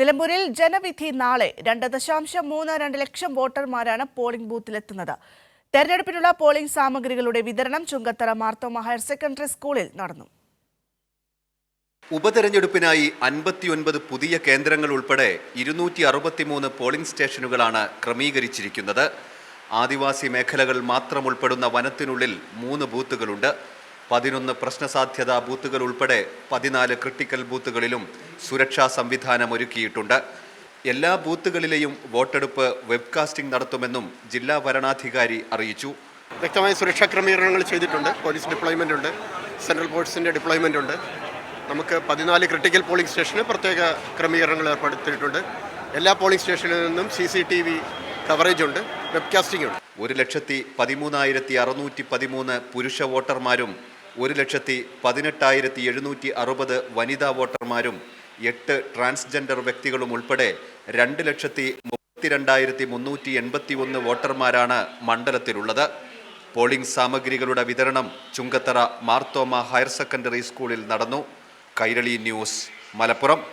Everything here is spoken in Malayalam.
നിലമ്പൂരിൽ ജനവിധി നാളെ 2.32 ലക്ഷം വോട്ടർമാരാണ് പോളിംഗ് ബൂത്തിലെത്തുന്നത്. തെരഞ്ഞെടുപ്പിനുള്ള പോളിംഗ് സാമഗ്രികളുടെ വിതരണം ചുങ്കത്തറ മാർത്തോമ ഹയർ സെക്കൻഡറി സ്കൂളിൽ നടന്നു. ഉപതെരഞ്ഞെടുപ്പിനായി 59 പുതിയ കേന്ദ്രങ്ങൾ ഉൾപ്പെടെ 263 പോളിംഗ് സ്റ്റേഷനുകളാണ് ക്രമീകരിച്ചിരിക്കുന്നത്. ആദിവാസി മേഖലകൾ മാത്രം ഉൾപ്പെടുന്ന വനത്തിനുള്ളിൽ 3 ബൂത്തുകളുണ്ട്. 11 പ്രശ്നസാധ്യതാ ബൂത്തുകൾ ഉൾപ്പെടെ 14 ക്രിട്ടിക്കൽ ബൂത്തുകളിലും സുരക്ഷാ സംവിധാനം ഒരുക്കിയിട്ടുണ്ട്. എല്ലാ ബൂത്തുകളിലെയും വോട്ടെടുപ്പ് വെബ്കാസ്റ്റിംഗ് നടത്തുമെന്നും ജില്ലാ വരണാധികാരി അറിയിച്ചു. വ്യക്തമായ സുരക്ഷാ ക്രമീകരണങ്ങൾ ചെയ്തിട്ടുണ്ട്. പോലീസ് ഡിപ്ലോയ്മെൻ്റ് ഉണ്ട്, സെൻട്രൽ ഫോഴ്സിൻ്റെ ഡിപ്ലോയ്മെൻ്റ് ഉണ്ട്. നമുക്ക് 14 ക്രിട്ടിക്കൽ പോളിംഗ് സ്റ്റേഷന് പ്രത്യേക ക്രമീകരണങ്ങൾ ഏർപ്പെടുത്തിയിട്ടുണ്ട്. എല്ലാ പോളിംഗ് സ്റ്റേഷനിൽ നിന്നും CCTV കവറേജ് ഉണ്ട്, വെബ്കാസ്റ്റിംഗ് ഉണ്ട്. 1,13,613 പുരുഷ വോട്ടർമാരും 1,18,760 വനിതാ വോട്ടർമാരും 8 ട്രാൻസ്ജെൻഡർ വ്യക്തികളും ഉൾപ്പെടെ 2,32,381 വോട്ടർമാരാണ് മണ്ഡലത്തിലുള്ളത്. പോളിംഗ് സാമഗ്രികളുടെ വിതരണം ചുങ്കത്തറ മാർത്തോമ ഹയർ സെക്കൻഡറി സ്കൂളിൽ നടന്നു. കൈരളി ന്യൂസ്, മലപ്പുറം.